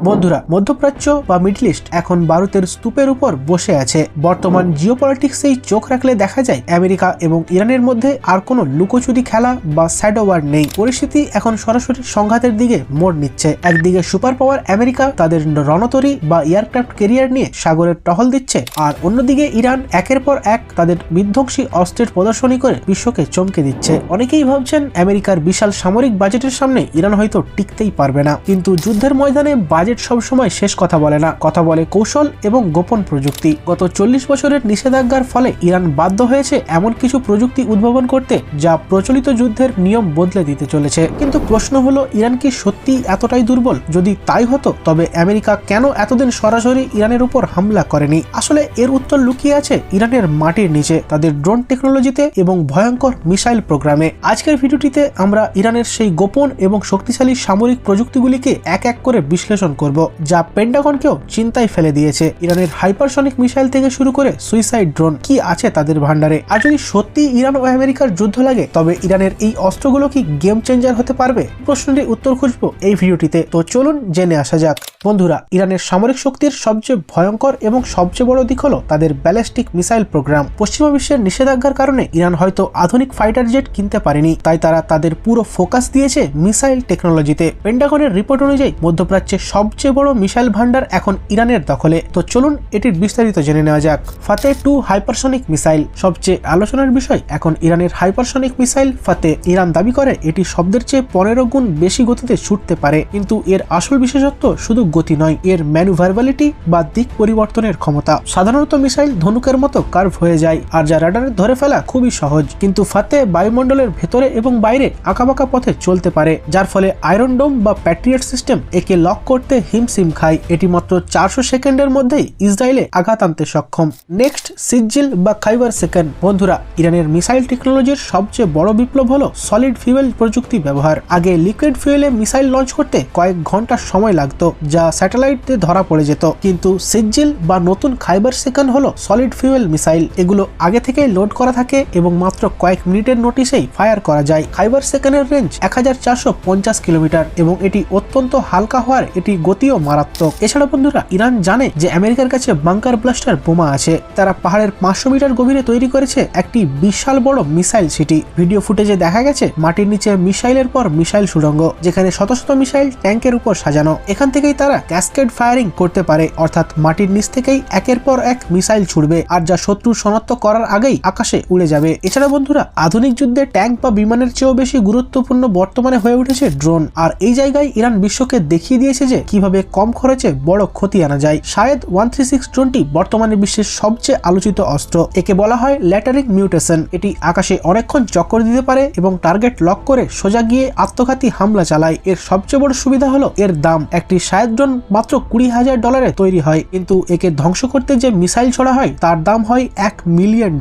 বন্ধুরা, মধ্যপ্রাচ্য বা মিডল ইস্ট এখন বারুদের স্তূপের উপর বসে আছে। বর্তমান জিওপলিটিক্সেই চোখ রাখলে দেখা যায় আমেরিকা এবং ইরানের মধ্যে আর কোনো লুকোচুরি খেলা বা শ্যাডো ওয়ার নেই। পরিস্থিতি এখন সরাসরি সংঘাতের দিকে মোড় নিচ্ছে। একদিকে সুপার পাওয়ার আমেরিকা তাদের রণতরী বা এয়ারক্রাফট ক্যারিয়ার নিয়ে সাগরের টহল দিচ্ছে, আর অন্যদিকে ইরান একের পর এক তাদের বিধ্বংসী অস্ত্রের প্রদর্শনী করে বিশ্বকে চমকে দিচ্ছে। অনেকেই ভাবছেন আমেরিকার বিশাল সামরিক বাজেটের সামনে ইরান হয়তো টিকতেই পারবে না, কিন্তু যুদ্ধের ময়দানে বাজেট সবসময় শেষ কথা বলে না, কথা বলে কৌশল এবং গোপন প্রযুক্তি। গত 40 বছরের নিষেধাজ্ঞার ফলে ইরান বাধ্য হয়েছে এমন কিছু প্রযুক্তি উদ্ভাবন করতে যা প্রচলিত যুদ্ধের নিয়ম বদলে দিতে চলেছে। কিন্তু প্রশ্ন হলো, ইরান কি সত্যি এতটাই দুর্বল? যদি তাই হতো তবে আমেরিকা কেন এতদিন সরাসরি ইরানের উপর হামলা করেনি? আসলে এর উত্তর লুকিয়ে আছে ইরানের মাটির নিচে, তাদের ড্রোন টেকনোলজিতে এবং ভয়ঙ্কর মিসাইল প্রোগ্রামে। আজকের ভিডিওটিতে আমরা ইরানের সেই গোপন এবং শক্তিশালী সামরিক প্রযুক্তিগুলিকে এক এক করে বিশ্লেষণ করব, যা পেন্টাগনকেও চিন্তায় ফেলে দিয়েছে। ইরানের হাইপারসনিক মিসাইল থেকে শুরু করে সুইসাইড ড্রোন কি আছে তাদের ভান্ডারে। আর যদি সত্যি ইরান ও আমেরিকার যুদ্ধ লাগে তবে ইরানের এই অস্ত্রগুলো কি গেম চেঞ্জার হতে পারবে? প্রশ্নটির উত্তর খুঁজবো এই ভিডিওটিতে, তো চলুন জেনে আসা যাক। বন্ধুরা, ইরানের সামরিক শক্তির সবচেয়ে ভয়ঙ্কর এবং সবচেয়ে বড় দিক হলো তাদের ব্যালিস্টিক মিসাইল প্রোগ্রাম। পশ্চিমা বিশ্বের নিষেধাজ্ঞার কারণে ইরান হয়তো আধুনিক ফাইটার জেট কিনতে পারেনি, তাই তারা তাদের পুরো ফোকাস দিয়েছে মিসাইল টেকনোলজিতে। পেন্টাগনের রিপোর্ট অনুযায়ী মধ্যপ্রাচ্যের সবচেয়ে বড় মিসাইল ভান্ডার এখন ইরানের দখলে। তো চলুন এটির বিস্তারিত জেনে নেওয়া যাক। ফাতে 2 হাইপারসনিক মিসাইল সবচেয়ে আলোচনার বিষয় এখন ইরানের হাইপারসনিক মিসাইল ফাতে। ইরান দাবি করে এটি শব্দের চেয়ে 15 গুণ বেশি গতিতে ছুটতে পারে, কিন্তু এর আসল বিশেষত্ব শুধু গতি নয়, এর ম্যানুভারেবিলিটি বা দিক পরিবর্তনের ক্ষমতা। সাধারণত মিসাইল ধনুকের মতো কার্ভ হয়ে যায়, আর যা রাডারে ধরে ফেলা খুবই সহজ, কিন্তু ফাতে বায়ুমণ্ডলের ভেতরে এবং বাইরে আঁকাবাঁকা পথে চলতে পারে, যার ফলে আয়রন ডোম বা প্যাট্রিয়ট সিস্টেম একে লক করতে হিমশিম খায়। এটি মাত্র 400 সেকেন্ডের মধ্যেই ইসরায়েলে আঘাত আনতে সক্ষম। নেক্সট, সিজিল বা খাইবার সেকেন্ড। বন্ধুরা, ইরানের মিসাইল টেকনোলজির সবচেয়ে বড় বিপ্লব হলো সলিড ফিউয়েল প্রযুক্তি ব্যবহার। আগে লিকুইড ফিউয়েলে মিসাইল লঞ্চ করতে কয়েক ঘন্টা সময় লাগতো, যা স্যাটেলাইটে ধরা পড়ে যেত, কিন্তু সিজিল বা নতুন খাইবার সেকেন্ড হলো সলিড ফিউয়েল মিসাইল। এগুলো আগে থেকেই লোড করা থাকে এবং মাত্র কয়েক মিনিটের নোটিশেই ফায়ার করা যায়। খাইবার সেকেন্ডের রেঞ্জ 1450 কিলোমিটার এবং এটি অত্যন্ত হালকা হওয়ার এটি গতিও মারাত্মক। এছাড়া বন্ধুরা, ইরান জানে যে আমেরিকার কাছে বাংকার ব্লাস্টার বোমা আছে। তারা পাহাড়ের 500 মিটার গভীরে তৈরি করেছে একটি বিশাল বড় মিসাইল সিটি। ভিডিও ফুটেজে দেখা গেছে মাটির নিচে মিসাইলের পর মিসাইল সুড়ঙ্গ, যেখানে শত শত মিসাইল ট্যাঙ্কের উপর সাজানো। এখান থেকেই তারা ক্যাসকেড ফায়ারিং করতে পারে, অর্থাৎ মাটির নিচ থেকেই একের পর এক মিসাইল ছুড়বে, আর যা শত্রু শনাক্ত করার আগেই আকাশে উড়ে যাবে। এছাড়া বন্ধুরা, আধুনিক যুদ্ধে ট্যাঙ্ক বা বিমানের চেয়েও বেশি গুরুত্বপূর্ণ বর্তমানে হয়ে উঠেছে ড্রোন। আর এই জায়গায় ইরান বিশ্বকে দেখিয়ে দিয়েছে যে কিভাবে কম খরচে বড় ক্ষতি আনা যায়। শায়েদ 136 ড্রোনটি বর্তমানে বিশ্বের সবচেয়ে আলোচিত অস্ত্র। একে বলা হয় ল্যাটারিং মিউটেশন। এটি আকাশে অনেকক্ষণ চক্কর দিতে পারে এবং টার্গেট লক করে সোজা গিয়ে আত্মঘাতী হামলা চালায়। এর সবচেয়ে বড় সুবিধা হলো এর দাম। একটি শায়েদ ড্রোন মাত্র $20,000 তৈরি হয়, কিন্তু একে ধ্বংস করতে যে মিসাইল ছোড়া হয় তার দাম হয় $1 মিলিয়ন।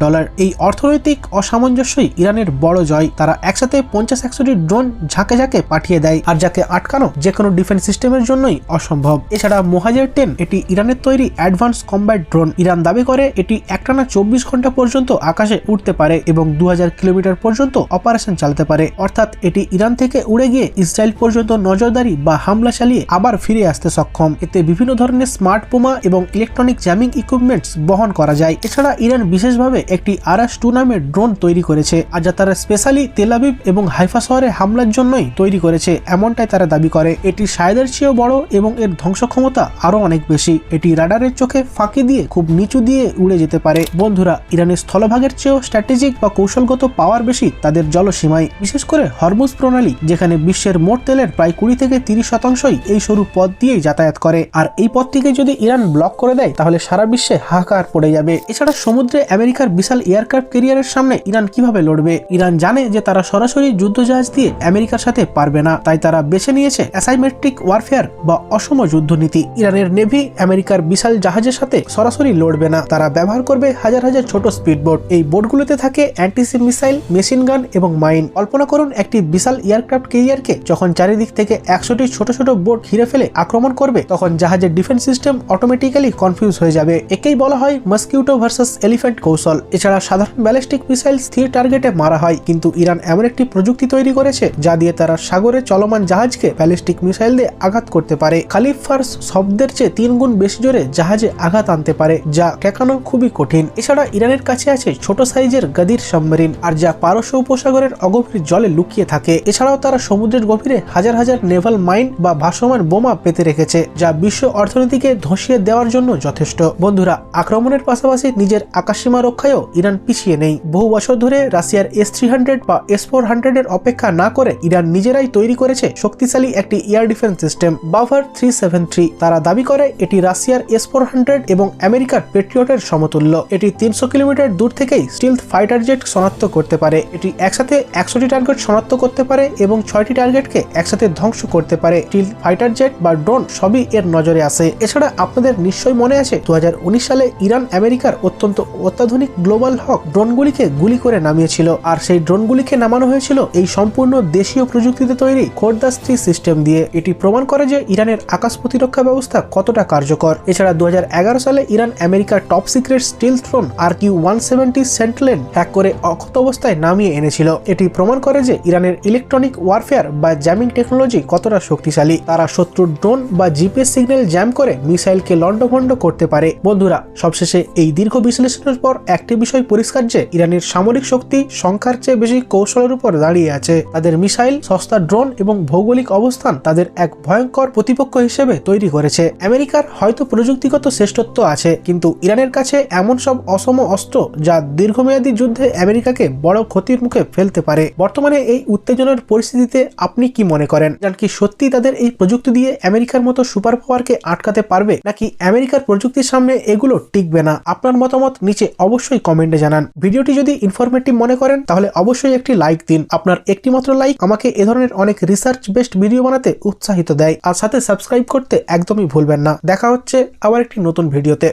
এই অর্থনৈতিক অসামঞ্জস্যই ইরানের বড় জয়। তারা একসাথে 50-100টি ড্রোন ঝাঁকে ঝাঁকে পাঠিয়ে দেয়, আর যাকে আটকানো যে কোনো ডিফেন্স সিস্টেমের জন্যই অসম্ভব। এছাড়া মোহাজের 10 এটি ইরানের তৈরি অ্যাডভান্স কম্ব্যাট ড্রোন। ইরান দাবি করে এটি একটানা 24 ঘন্টা পর্যন্ত আকাশে উঠতে পারে এবং 2000 কিলোমিটার পর্যন্ত অপারেশন চালাতে পারে, অর্থাৎ এটি ইরান থেকে উড়ে গিয়ে ইসরায়েল পর্যন্ত নজরদারি বা হামলা চালিয়ে আবার ফিরে আসতে সক্ষম। এতে বিভিন্ন ধরনের স্মার্ট বোমা এবং ইলেকট্রনিক জ্যামিং ইকুইপমেন্টস বহন করা যায়। এছাড়া ইরান বিশেষভাবে একটি আরাস-2 নামের ড্রোন তৈরি করেছে, আর যা তারা স্পেশালি তেল আবিব এবং হাইফা শহরে হামলার জন্যই তৈরি করেছে, এমনটাই তারা দাবি করে। এটি শায়েদের চেয়েও বড় এবং এর ধ্বংস ক্ষমতা আরো অনেক বেশি। এটি রাডারের চোখে ফাঁকি দিয়ে খুব নিচু দিয়ে উড়ে যেতে পারে। বন্ধুরা, ইরানের স্থলভাগের চেয়েও স্ট্র্যাটেজিক বা কৌশলগত পাওয়ার বেশি তাদের জলসীমায়, বিশেষ করে হরমুজ প্রণালী, যেখানে বিশ্বের মোট তেলের প্রায় 20 থেকে 30% এই সরু পথ দিয়েই যাতায়াত করে। আর এই পথটিকে যদি ইরান ব্লক করে দেয় তাহলে সারা বিশ্বে হাহাকার পড়ে যাবে। এছাড়া সমুদ্রে আমেরিকার বিশাল এয়ারক্রাফট ক্যারিয়ারের সামনে ইরান কিভাবে লড়বে? ইরান জানে যে তারা সরাসরি যুদ্ধজাহাজ দিয়ে আমেরিকার সাথে পারবে না, তাই তারা বেছে নিয়েছে অ্যাসাইমেট্রিক ওয়ারফেয়ার বা অসম যুদ্ধনীতি। ইরানের নেভি আমেরিকার বিশাল জাহাজের সাথে সরাসরি লড়বে না, তারা ব্যবহার করবে হাজার হাজার ছোট স্পিড বোট। এই বোটগুলোতে থাকে অ্যান্টিসিপ মিসাইল, মেশিন গান এবং মাইন। কল্পনা করুন একটি বিশাল এয়ারক্রাফট ক্যারিয়ারকে যখন চারিদিক থেকে 100টি ছোট ছোট বোট ঘিরে ফেলে আক্রমণ করবে, তখন জাহাজের ডিফেন্স সিস্টেম অটোমেটিক্যালি কনফিউজ হয়ে যাবে। একেই বলা হয় মস্কিউটো ভার্সেস এলিফ্যান্ট কৌশল। এছাড়া সাধারণ ব্যালিস্টিক মিসাইল স্থির টার্গেটে মারা হয়, কিন্তু ইরান এমন একটি প্রযুক্তি তৈরি করেছে যা দিয়ে তারা সাগরে চলমান জাহাজকে ব্যালিস্টিক মিসাইল দিয়ে আঘাত করতে পারে। পারে। খালিফার্স শব্দের চেয়ে 3 গুণ বেশি জোরে জাহাজে আঘাত আনতে পারে, যা ঠেকানো খুবই কঠিন। এছাড়া ইরানের কাছে আছে ছোট সাইজের গাদির সাবমেরিন, আর যা পারস্য উপসাগরের অগভীর জলে লুকিয়ে থাকে। এছাড়াও তারা সমুদ্রের গভীরে হাজার হাজার নেভাল মাইন বা ভাসমান বোমা পেতে রেখেছে, যা বিশ্ব অর্থনীতিকে ধসিয়ে দেওয়ার জন্য যথেষ্ট। বন্ধুরা, আক্রমণের পাশাপাশি নিজের আকাশসীমা রক্ষায়ও ইরান পিছিয়ে নেই। বহু বছর ধরে রাশিয়ার S-300 বা S-400 এর অপেক্ষা না করে ইরান নিজেরাই তৈরি করেছে শক্তিশালী একটি এয়ার ডিফেন্স সিস্টেম, বাভার 373। তারা দাবি করে এটি রাশিয়ার S-400 এবং আমেরিকার পেট্রিয়টের সমতুল্য। এটি 300 কিলোমিটার দূর থেকেই স্টিলথ ফাইটার জেট শনাক্ত করতে পারে। এটি একসাথে 100টি টার্গেট শনাক্ত করতে পারে এবং 6টি টার্গেটকে একসাথে ধ্বংস করতে পারে। স্টিলথ ফাইটার জেট বা ড্রোন সবই এর নজরে আসে। এছাড়া আপনাদের নিশ্চয়ই মনে আছে 2019 সালে ইরান আমেরিকার অত্যন্ত অত্যাধুনিক গ্লোবাল হক ড্রোনগুলিকে গুলি করে নামিয়েছিল, আর সেই ড্রোনগুলিকে নামানো হয়েছিল এই সম্পূর্ণ দেশীয় প্রযুক্তিতে তৈরি খোরদাস 3 সিস্টেম দিয়ে। এটি প্রমাণ করে যে ইরানের আকাশ প্রতিরক্ষা ব্যবস্থা কতটা কার্যকর। এছাড়া 2011 সালে ইরান আমেরিকার top secret স্টিলথ drone RQ-170 sentinel hack করে অক্ষত অবস্থায় নামিয়ে এনেছিল। এটি প্রমাণ করে যে ইরানের ইলেকট্রনিক ওয়ারফেয়ার বা জ্যামিং টেকনোলজি কতটা শক্তিশালী। তারা শত্রুর ড্রোন বা জিপিএস সিগন্যাল জ্যাম করে মিসাইলকে লন্ডভন্ড করতে পারে। বন্ধুরা, সবশেষে এই দীর্ঘ বিশ্লেষণের পর একটি বিষয় পরিষ্কার যে ইরানের সামরিক শক্তি সংখ্যার চেয়ে বেশি কৌশলের উপর দাঁড়িয়ে আছে। তাদের মিসাইল, সস্তা ড্রোন এবং ভৌগোলিক অবস্থান তাদের এক ভয়ঙ্কর প্রতিপক্ষ হিসেবে তৈরি করেছে। আমেরিকার হয়তো প্রযুক্তিগত শ্রেষ্ঠত্ব আছে, কিন্তু ইরানের কাছে এমন সব অসম অস্ত্র যা দীর্ঘমেয়াদী যুদ্ধে আমেরিকাকে বড় ক্ষতির মুখে ফেলতে পারে। বর্তমানে এই উত্তেজনার পরিস্থিতিতে আপনি কি মনে করেন? জান কি সত্যি তাদের এই প্রযুক্তি দিয়ে আমেরিকার মতো সুপার পাওয়ারকে আটকাতে পারবে, নাকি আমেরিকার প্রযুক্তির সামনে এগুলো টিকবে না? আপনার মতামত নিচে অবশ্যই কমেন্টে জানান। ভিডিওটি যদি ইনফরমেটিভ মনে করেন তাহলে অবশ্যই একটি লাইক দিন। আপনার একটি মাত্র লাইক আমাকে এ ধরনের অনেক রিসার্চ বেসড ভিডিও বানাতে উৎসাহিত দেয়। আর সাথে সাবস্ক্রাইব করতে একদমই ভুলবেন না। দেখা হচ্ছে আবার একটি নতুন ভিডিওতে।